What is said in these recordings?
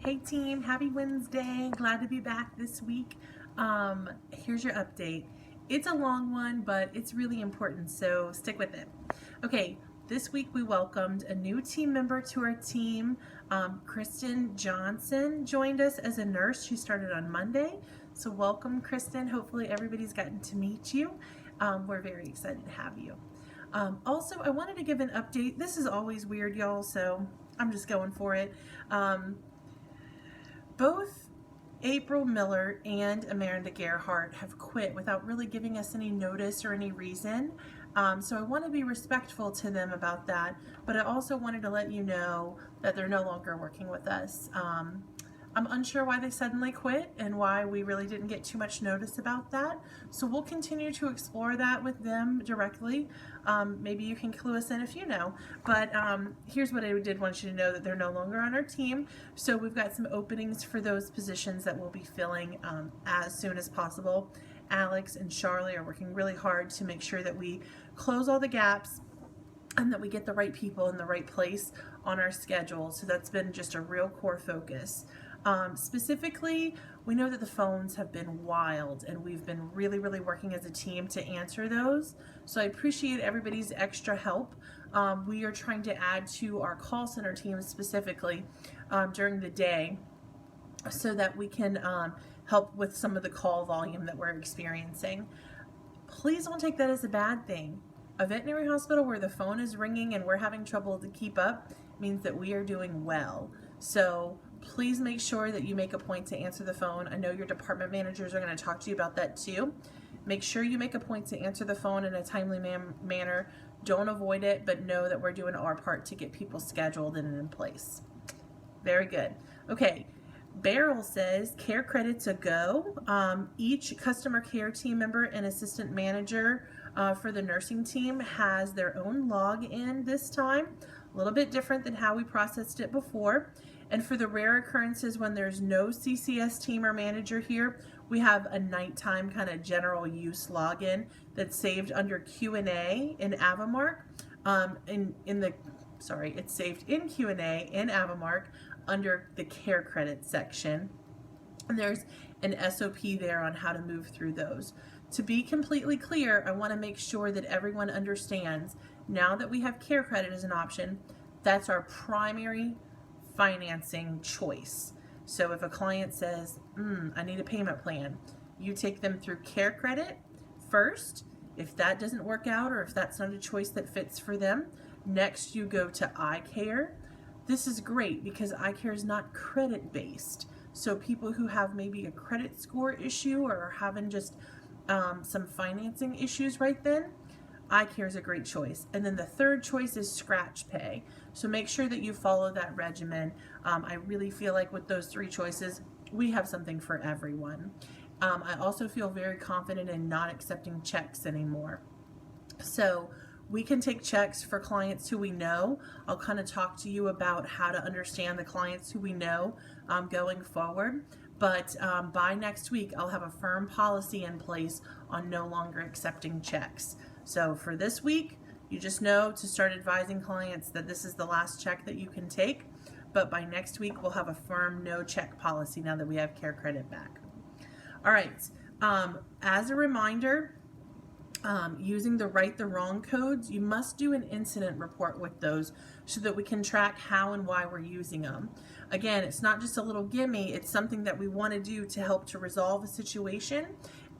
Hey team, happy Wednesday. Glad to be back this week. Here's your update. It's a long one, but it's really important, so stick with it. Okay, this week we welcomed a new team member to our team. Kristen Johnson joined us as a nurse. She started on Monday. So welcome, Kristen. Hopefully everybody's gotten to meet you. We're very excited to have you. Also, I wanted to give an update. This is always weird, y'all, so I'm just going for it. Both April Miller and Amanda Gerhardt have quit without really giving us any notice or any reason. So I want to be respectful to them about that, but I also wanted to let you know that they're no longer working with us. I'm unsure why they suddenly quit and why we really didn't get too much notice about that. So we'll continue to explore that with them directly. Maybe you can clue us in if you know. But here's what I did want you to know, that they're no longer on our team. So we've got some openings for those positions that we'll be filling as soon as possible. Alex and Charlie are working really hard to make sure that we close all the gaps and that we get the right people in the right place on our schedule. So that's been just a real core focus. Specifically, we know that the phones have been wild and we've been really working as a team to answer those. So I appreciate everybody's extra help. We are trying to add to our call center team specifically during the day so that we can help with some of the call volume that we're experiencing. Please don't take that as a bad thing. A veterinary hospital where the phone is ringing and we're having trouble to keep up means that we are doing well. So please make sure that you make a point to answer the phone. I know your department managers are going to talk to you about that too. Make sure you make a point to answer the phone in a timely manner. Don't avoid it, but know that we're doing our part to get people scheduled and in place. Very good. Okay. Beryl says care credits a go. Each customer care team member and assistant manager for the nursing team has their own login this time. A little bit different than how we processed it before. And for the rare occurrences when there's no CCS team or manager here, we have a nighttime kind of general use login that's saved under Q&A in Avamark. It's saved in Q&A in Avamark under the care credit section. And there's an SOP there on how to move through those. To be completely clear, I want to make sure that everyone understands now that we have care credit as an option, that's our primary financing choice. So if a client says, I need a payment plan, you take them through care credit first. If that doesn't work out or if that's not a choice that fits for them, next you go to iCare. This is great because iCare is not credit based. So people who have maybe a credit score issue or are having just some financing issues right then, iCare is a great choice. And then the third choice is Scratch Pay. So make sure that you follow that regimen. I really feel like with those three choices, we have something for everyone. I also feel very confident in not accepting checks anymore. So we can take checks for clients who we know. I'll kind of talk to you about how to understand the clients who we know going forward. But by next week, I'll have a firm policy in place on no longer accepting checks. So for this week, you just know to start advising clients that this is the last check that you can take. But by next week, we'll have a firm no check policy now that we have care credit back. All right. As a reminder, using the right the wrong codes, you must do an incident report with those so that we can track how and why we're using them. Again, it's not just a little gimme, it's something that we want to do to help to resolve a situation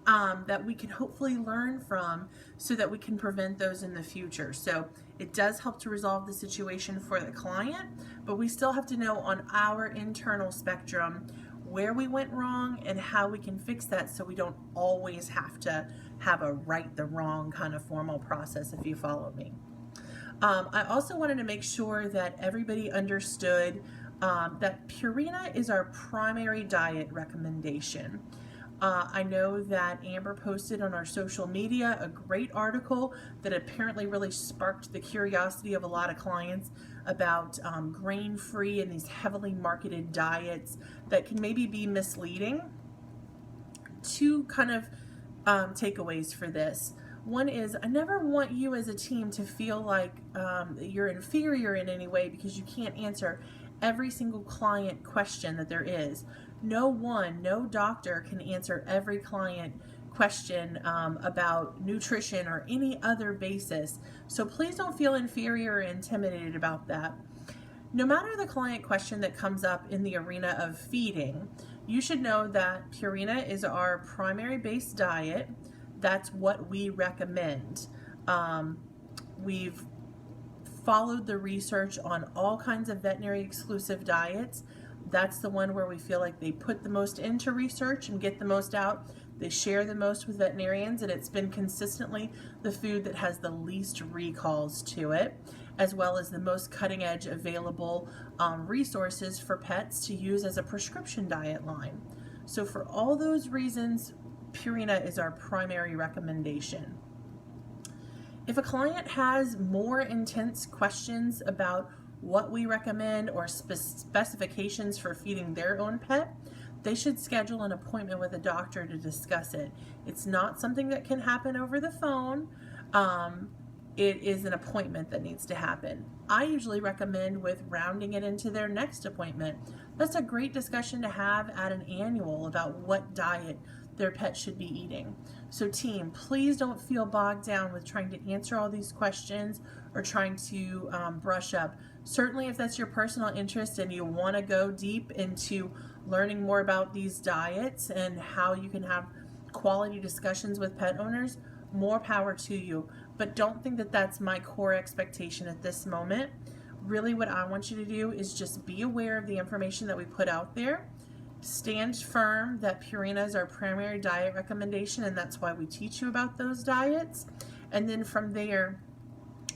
that we can hopefully learn from so that we can prevent those in the future. So it does help to resolve the situation for the client, but we still have to know on our internal spectrum where we went wrong and how we can fix that so we don't always have to have a right the wrong kind of formal process, if you follow me. I also wanted to make sure that everybody understood that Purina is our primary diet recommendation. I know that Amber posted on our social media a great article that apparently really sparked the curiosity of a lot of clients about grain-free and these heavily marketed diets that can maybe be misleading. Two kind of takeaways for this. One is, I never want you as a team to feel like you're inferior in any way because you can't answer every single client question that there is. No doctor can answer every client question about nutrition or any other basis. So please don't feel inferior or intimidated about that. No matter the client question that comes up in the arena of feeding, you should know that Purina is our primary base diet. That's what we recommend. We've followed the research on all kinds of veterinary exclusive diets. That's the one where we feel like they put the most into research and get the most out. They share the most with veterinarians, and it's been consistently the food that has the least recalls to it, as well as the most cutting edge available resources for pets to use as a prescription diet line. So for all those reasons, Purina is our primary recommendation. If a client has more intense questions about what we recommend or specifications for feeding their own pet, they should schedule an appointment with a doctor to discuss it. It's not something that can happen over the phone. It is an appointment that needs to happen. I usually recommend with rounding it into their next appointment. That's a great discussion to have at an annual about what diet their pet should be eating. So team, please don't feel bogged down with trying to answer all these questions or trying to brush up. Certainly if that's your personal interest and you want to go deep into learning more about these diets and how you can have quality discussions with pet owners, more power to you. But don't think that that's my core expectation at this moment. Really what I want you to do is just be aware of the information that we put out there. Stand firm that Purina is our primary diet recommendation, and that's why we teach you about those diets. And then from there,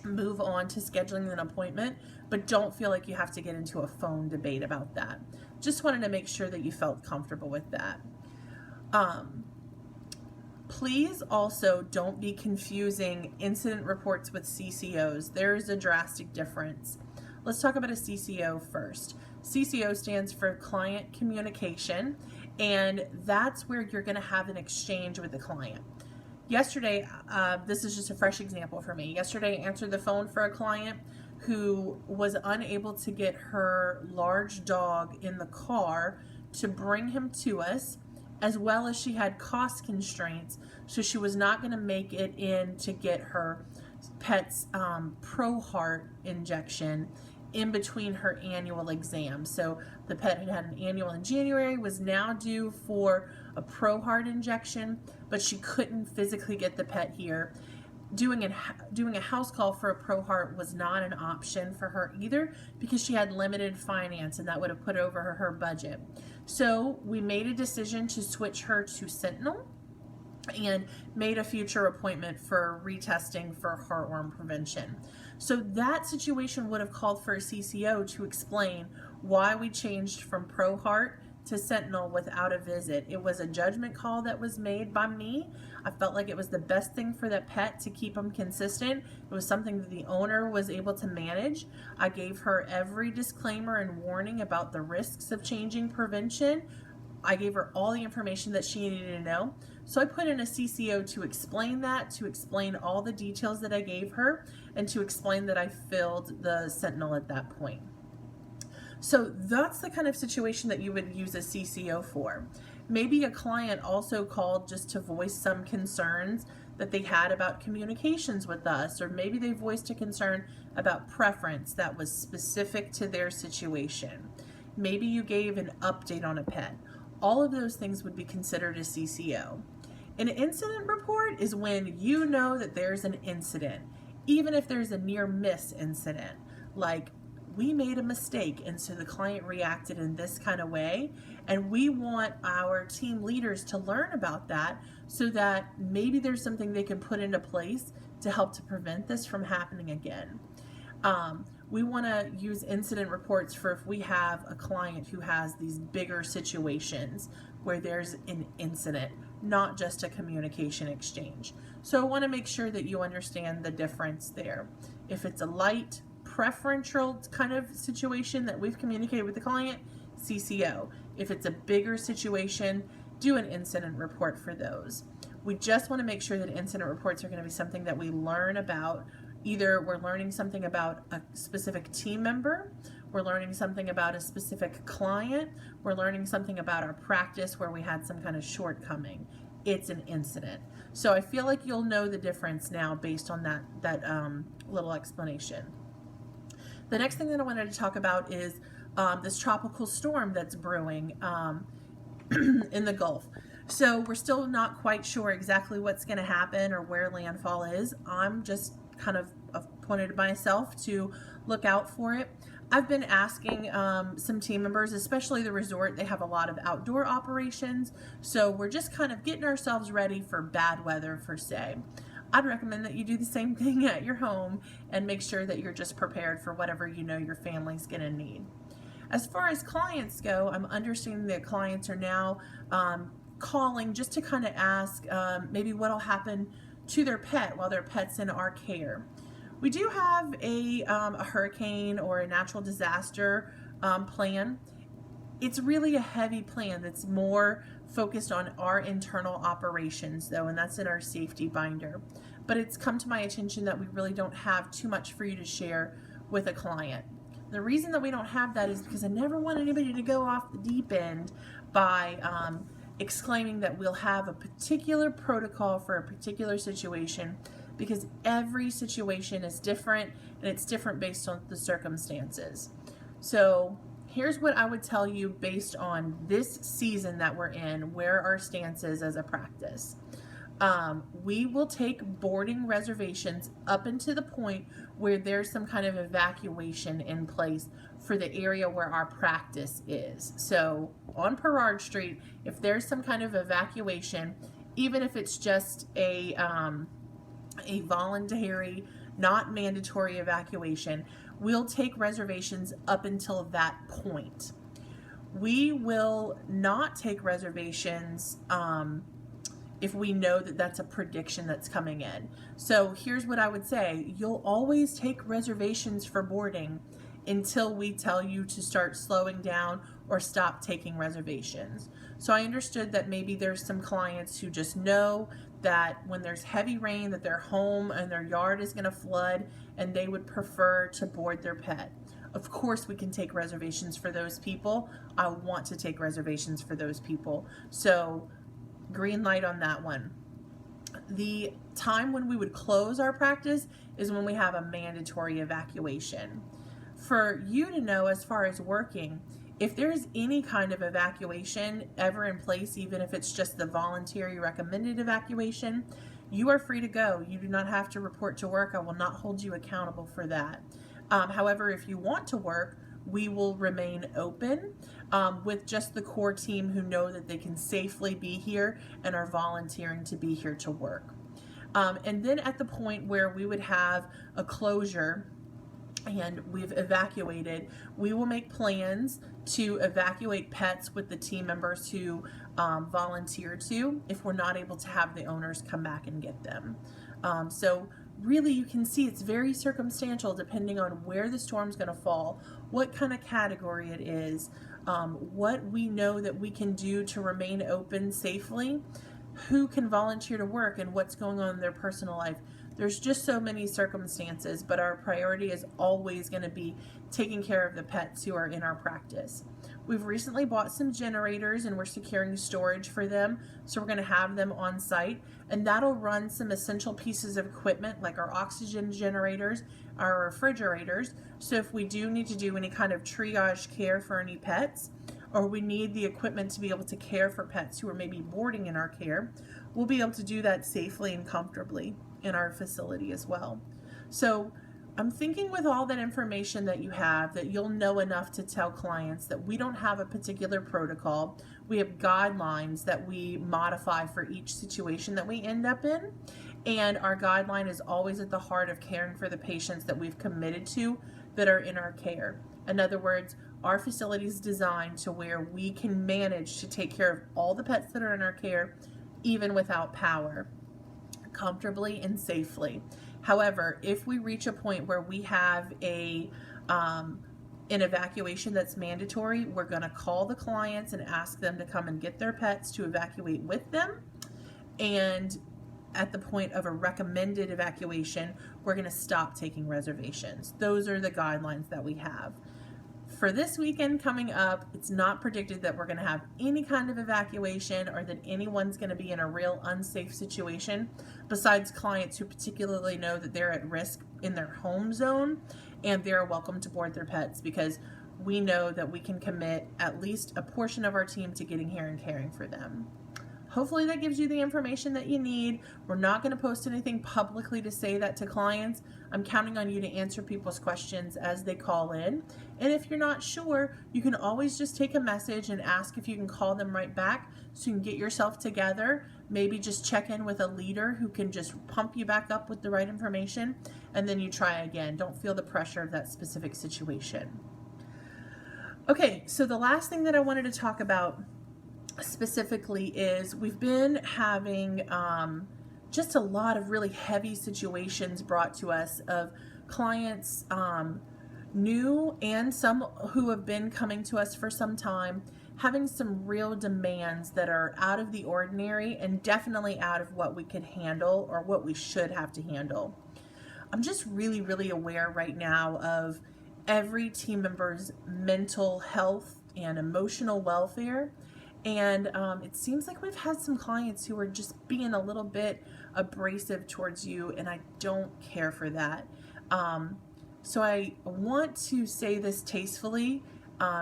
move on to scheduling an appointment, but don't feel like you have to get into a phone debate about that. Just wanted to make sure that you felt comfortable with that. Please also don't be confusing incident reports with CCOs. There is a drastic difference. Let's talk about a CCO first. CCO stands for client communication, and that's where you're going to have an exchange with the client. Yesterday, this is just a fresh example for me. Yesterday, I answered the phone for a client who was unable to get her large dog in the car to bring him to us, as well as she had cost constraints, so she was not going to make it in to get her pet's ProHeart injection in between her annual exam. So the pet had an annual in January, was now due for a ProHeart injection, but she couldn't physically get the pet here. Doing a house call for a ProHeart was not an option for her either, because she had limited finance and that would have put over her budget. So we made a decision to switch her to Sentinel and made a future appointment for retesting for heartworm prevention. So that situation would have called for a CCO to explain why we changed from ProHeart to Sentinel without a visit. It was a judgment call that was made by me. I felt like it was the best thing for the pet to keep them consistent. It was something that the owner was able to manage. I gave her every disclaimer and warning about the risks of changing prevention. I gave her all the information that she needed to know. So I put in a CCO to explain that, to explain all the details that I gave her, and to explain that I filled the Sentinel at that point. So that's the kind of situation that you would use a CCO for. Maybe a client also called just to voice some concerns that they had about communications with us, or maybe they voiced a concern about preference that was specific to their situation. Maybe you gave an update on a pet. All of those things would be considered a CCO. An incident report is when you know that there's an incident, even if there's a near miss incident, like we made a mistake and so the client reacted in this kind of way, and we want our team leaders to learn about that so that maybe there's something they can put into place to help to prevent this from happening again. We want to use incident reports for if we have a client who has these bigger situations where there's an incident, not just a communication exchange. So I want to make sure that you understand the difference there. If it's a light, preferential kind of situation that we've communicated with the client, CCO. If it's a bigger situation, do an incident report for those. We just want to make sure that incident reports are going to be something that we learn about. Either we're learning something about a specific team member, we're learning something about a specific client, we're learning something about our practice where we had some kind of shortcoming. It's an incident. So I feel like you'll know the difference now based on that little explanation. The next thing that I wanted to talk about is this tropical storm that's brewing in the Gulf. So we're still not quite sure exactly what's going to happen or where landfall is. I'm just kind of appointed myself to look out for it. I've been asking some team members, especially the resort, they have a lot of outdoor operations, so we're just kind of getting ourselves ready for bad weather per se. I'd recommend that you do the same thing at your home and make sure that you're just prepared for whatever you know your family's going to need. As far as clients go, I'm understanding that clients are now calling just to kind of ask maybe what will happen to their pet while their pet's in our care. We do have a hurricane or a natural disaster plan. It's really a heavy plan that's more focused on our internal operations though, and that's in our safety binder. But it's come to my attention that we really don't have too much for you to share with a client. The reason that we don't have that is because I never want anybody to go off the deep end by exclaiming that we'll have a particular protocol for a particular situation, because every situation is different and it's different based on the circumstances. So here's what I would tell you based on this season that we're in, where our stance is as a practice. We will take boarding reservations up into the point where there's some kind of evacuation in place for the area where our practice is. So on Perard Street, if there's some kind of evacuation, even if it's just a voluntary, not mandatory evacuation, we'll take reservations up until that point. We will not take reservations if we know that that's a prediction that's coming in. So here's what I would say. You'll always take reservations for boarding until we tell you to start slowing down or stop taking reservations. So I understood that maybe there's some clients who just know that when there's heavy rain that their home and their yard is going to flood and they would prefer to board their pet. Of course we can take reservations for those people. I want to take reservations for those people. So green light on that one. The time when we would close our practice is when we have a mandatory evacuation. For you to know, as far as working, if there's any kind of evacuation ever in place, even if it's just the voluntary recommended evacuation, you are free to go. You do not have to report to work. I will not hold you accountable for that. However, if you want to work, we will remain open with just the core team who know that they can safely be here and are volunteering to be here to work. And then at the point where we would have a closure and we've evacuated, we will make plans to evacuate pets with the team members who volunteer to, if we're not able to have the owners come back and get them. So really you can see it's very circumstantial depending on where the storm's going to fall, what kind of category it is, what we know that we can do to remain open safely, who can volunteer to work, and what's going on in their personal life. There's just so many circumstances, but our priority is always going to be taking care of the pets who are in our practice. We've recently bought some generators and we're securing storage for them, so we're going to have them on site, and that'll run some essential pieces of equipment like our oxygen generators, our refrigerators, so if we do need to do any kind of triage care for any pets, or we need the equipment to be able to care for pets who are maybe boarding in our care, we'll be able to do that safely and comfortably in our facility as well. So I'm thinking with all that information that you have that you'll know enough to tell clients that we don't have a particular protocol. We have guidelines that we modify for each situation that we end up in, and our guideline is always at the heart of caring for the patients that we've committed to that are in our care. In other words, our facility is designed to where we can manage to take care of all the pets that are in our care even without power, comfortably and safely. However, if we reach a point where we have an evacuation that's mandatory, we're going to call the clients and ask them to come and get their pets to evacuate with them. And at the point of a recommended evacuation, we're going to stop taking reservations. Those are the guidelines that we have. for this weekend coming up, it's not predicted that we're going to have any kind of evacuation or that anyone's going to be in a real unsafe situation, besides clients who particularly know that they're at risk in their home zone and they're welcome to board their pets, because we know that we can commit at least a portion of our team to getting here and caring for them. Hopefully that gives you the information that you need. We're not going to post anything publicly to say that to clients. I'm counting on you to answer people's questions as they call in. And if you're not sure, you can always just take a message and ask if you can call them right back so you can get yourself together. Maybe just check in with a leader who can just pump you back up with the right information, and then you try again. Don't feel the pressure of that specific situation. Okay, so the last thing that I wanted to talk about specifically is we've been having just a lot of really heavy situations brought to us of clients, new and some who have been coming to us for some time, having some real demands that are out of the ordinary and definitely out of what we could handle or what we should have to handle. I'm just really, really aware right now of every team member's mental health and emotional welfare. And it seems like we've had some clients who are just being a little bit abrasive towards you, and I don't care for that. So I want to say this tastefully.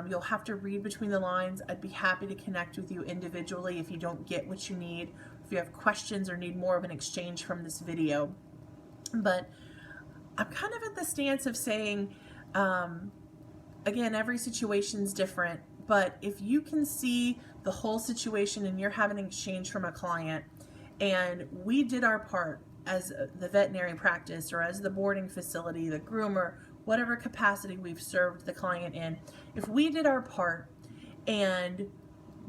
You'll have to read between the lines. I'd be happy to connect with you individually if you don't get what you need, if you have questions or need more of an exchange from this video. But I'm kind of at the stance of saying, again, every situation's different. But if you can see the whole situation and you're having an exchange from a client, and we did our part as the veterinary practice or as the boarding facility, the groomer, whatever capacity we've served the client in, if we did our part and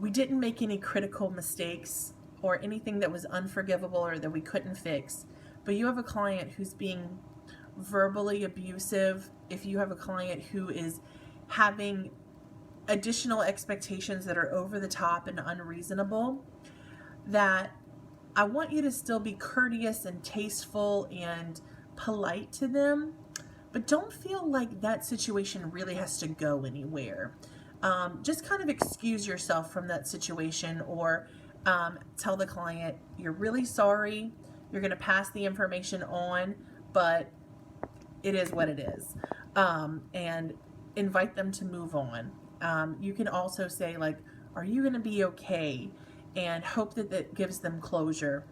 we didn't make any critical mistakes or anything that was unforgivable or that we couldn't fix, but you have a client who's being verbally abusive, if you have a client who is having additional expectations that are over the top and unreasonable, that I want you to still be courteous and tasteful and polite to them, but don't feel like that situation really has to go anywhere. Just kind of excuse yourself from that situation, or tell the client you're really sorry, you're going to pass the information on, but it is what it is, and invite them to move on. You can also say, like, are you going to be okay? And hope that that gives them closure.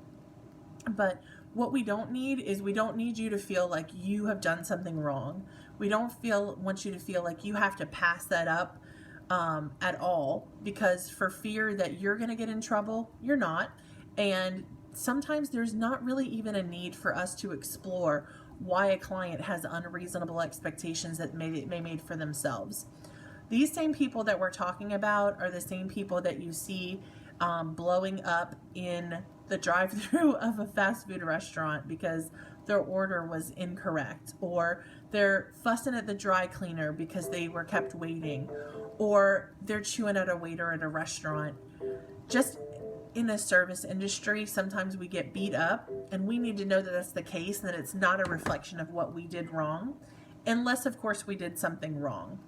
But what we don't need is, we don't need you to feel like you have done something wrong. We don't want you to feel like you have to pass that up at all, because for fear that you're going to get in trouble, you're not. And sometimes there's not really even a need for us to explore why a client has unreasonable expectations that they made for themselves. These same people that we're talking about are the same people that you see blowing up in the drive-through of a fast food restaurant because their order was incorrect, or they're fussing at the dry cleaner because they were kept waiting, or they're chewing at a waiter at a restaurant. Just in the service industry, sometimes we get beat up, and we need to know that that's the case and that it's not a reflection of what we did wrong, unless of course we did something wrong.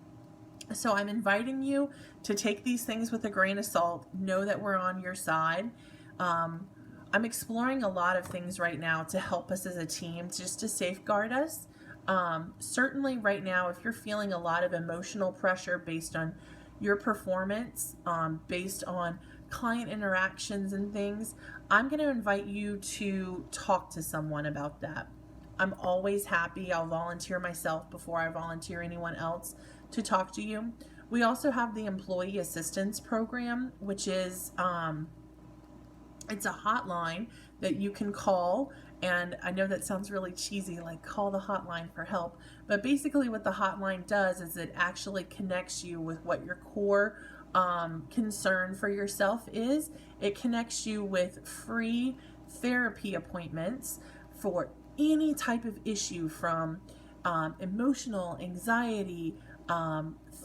So I'm inviting you to take these things with a grain of salt. Know that we're on your side. I'm exploring a lot of things right now to help us as a team, just to safeguard us. Certainly right now, if you're feeling a lot of emotional pressure based on your performance, based on client interactions and things, I'm going to invite you to talk to someone about that. I'm always happy. I'll volunteer myself before I volunteer anyone else to talk to you. We also have the Employee Assistance Program, which is it's a hotline that you can call. And I know that sounds really cheesy, like call the hotline for help. But basically what the hotline does is it actually connects you with what your core concern for yourself is. It connects you with free therapy appointments for any type of issue, from emotional anxiety,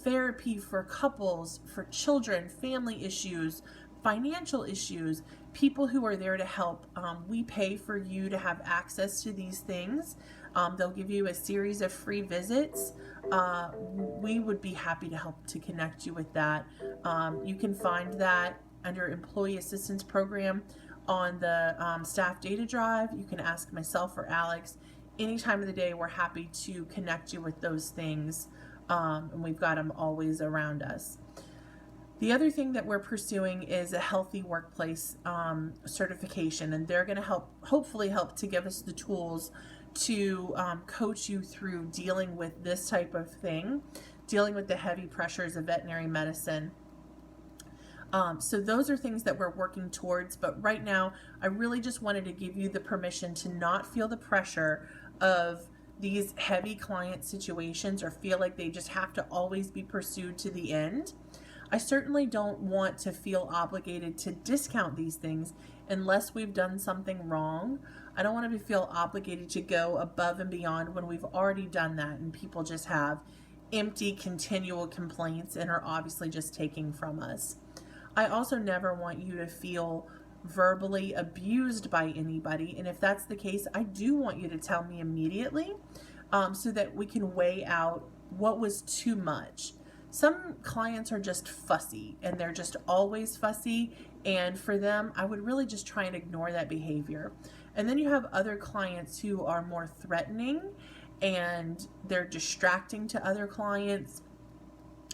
therapy for couples, for children, family issues, financial issues, people who are there to help. We pay for you to have access to these things. They'll give you a series of free visits. We would be happy to help to connect you with that. You can find that under Employee Assistance Program on the staff data drive. You can ask myself or Alex any time of the day. We're happy to connect you with those things, and we've got them always around us. The other thing that we're pursuing is a healthy workplace certification, and they're going to hopefully help to give us the tools to coach you through dealing with this type of thing, dealing with the heavy pressures of veterinary medicine. So those are things that we're working towards, but right now I really just wanted to give you the permission to not feel the pressure of these heavy client situations or feel like they just have to always be pursued to the end. I certainly don't want to feel obligated to discount these things unless we've done something wrong. I don't want to feel obligated to go above and beyond when we've already done that and people just have empty, continual complaints and are obviously just taking from us. I also never want you to feel verbally abused by anybody, and if that's the case, I do want you to tell me immediately so that we can weigh out what was too much. Some clients are just fussy, and they're just always fussy, and for them, I would really just try and ignore that behavior. And then you have other clients who are more threatening, and they're distracting to other clients.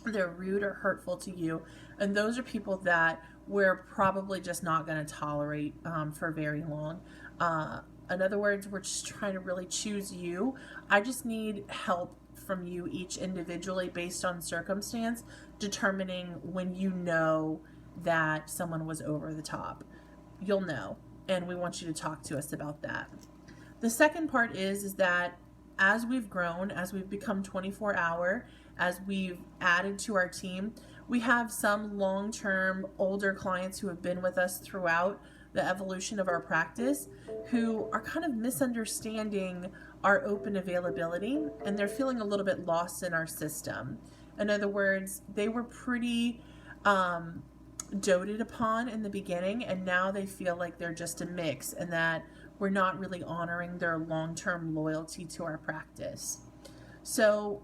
They're rude or hurtful to you, and those are people that we're probably just not going to tolerate for very long. In other words, we're just trying to really choose you. I just need help from you each individually based on circumstance, determining when you know that someone was over the top. You'll know, and we want you to talk to us about that. The second part is that as we've grown, as we've become 24-hour, as we've added to our team, we have some long-term older clients who have been with us throughout the evolution of our practice who are kind of misunderstanding our open availability, and they're feeling a little bit lost in our system. In other words, they were pretty doted upon in the beginning, and now they feel like they're just a mix and that we're not really honoring their long-term loyalty to our practice. So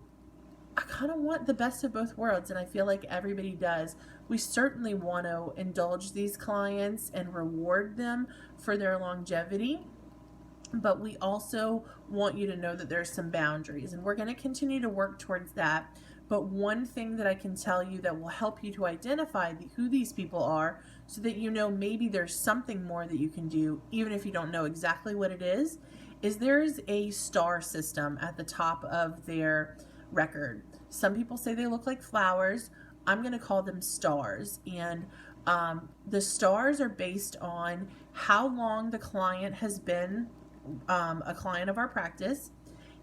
I kind of want the best of both worlds, and I feel like everybody does. We certainly want to indulge these clients and reward them for their longevity, but we also want you to know that there's some boundaries, and we're going to continue to work towards that. But one thing that I can tell you that will help you to identify who these people are, so that you know maybe there's something more that you can do, even if you don't know exactly what it is there's a star system at the top of their record. Some people say they look like flowers. I'm going to call them stars, and the stars are based on how long the client has been a client of our practice,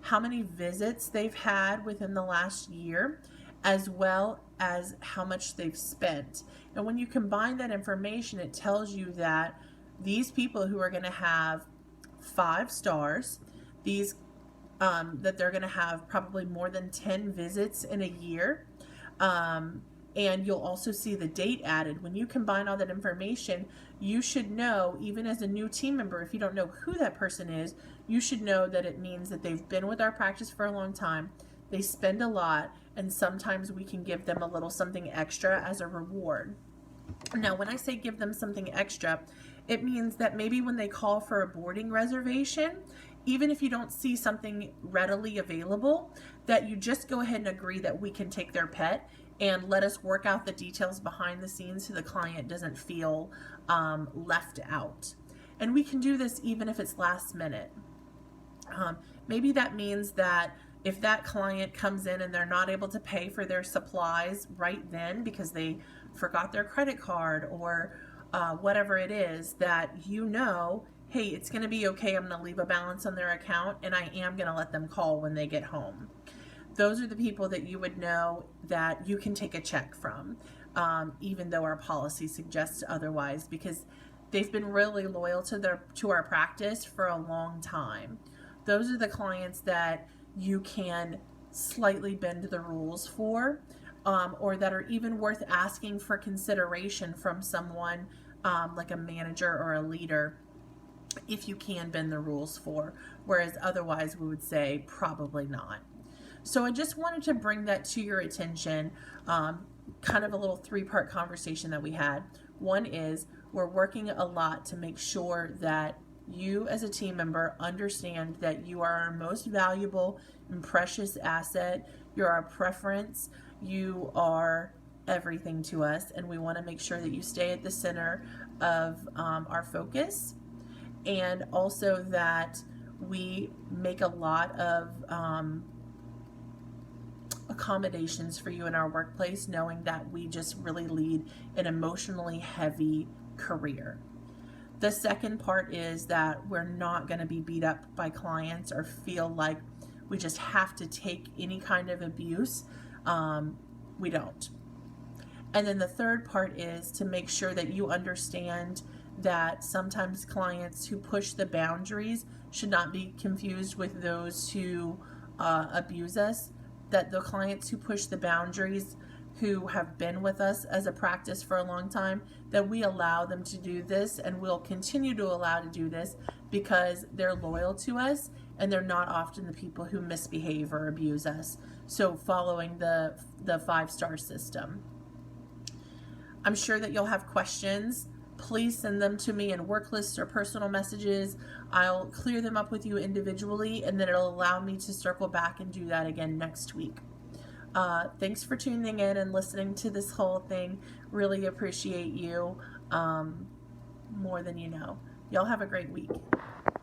how many visits they've had within the last year, as well as how much they've spent. And when you combine that information, it tells you that these people who are going to have 5 stars, that they're going to have probably more than 10 visits in a year, and you'll also see the date added. When you combine all that information, you should know, even as a new team member, if you don't know who that person is, you should know that it means that they've been with our practice for a long time, they spend a lot, and sometimes we can give them a little something extra as a reward. Now, when I say give them something extra, it means that maybe when they call for a boarding reservation, even if you don't see something readily available, that you just go ahead and agree that we can take their pet and let us work out the details behind the scenes so the client doesn't feel left out. And we can do this even if it's last minute. Maybe that means that if that client comes in and they're not able to pay for their supplies right then because they forgot their credit card or whatever it is, that you know, hey, it's going to be okay, I'm going to leave a balance on their account, and I am going to let them call when they get home. Those are the people that you would know that you can take a check from, even though our policy suggests otherwise, because they've been really loyal to our practice for a long time. Those are the clients that you can slightly bend the rules for, or that are even worth asking for consideration from someone like a manager or a leader. if you can bend the rules for, whereas otherwise we would say probably not. So I just wanted to bring that to your attention, kind of a little three-part conversation that we had. One is we're working a lot to make sure that you as a team member understand that you are our most valuable and precious asset. You're our preference. You are everything to us, and we want to make sure that you stay at the center of our focus, and also that we make a lot of accommodations for you in our workplace, knowing that we just really lead an emotionally heavy career. The second part is that we're not going to be beat up by clients or feel like we just have to take any kind of abuse. We don't. And then the third part is to make sure that you understand that sometimes clients who push the boundaries should not be confused with those who abuse us. That the clients who push the boundaries, who have been with us as a practice for a long time, that we allow them to do this, and we'll continue to allow to do this because they're loyal to us and they're not often the people who misbehave or abuse us. So following the 5-star system. I'm sure that you'll have questions. Please send them to me in work lists or personal messages. I'll clear them up with you individually, and then it'll allow me to circle back and do that again next week. Thanks for tuning in and listening to this whole thing. Really appreciate you more than you know. Y'all have a great week.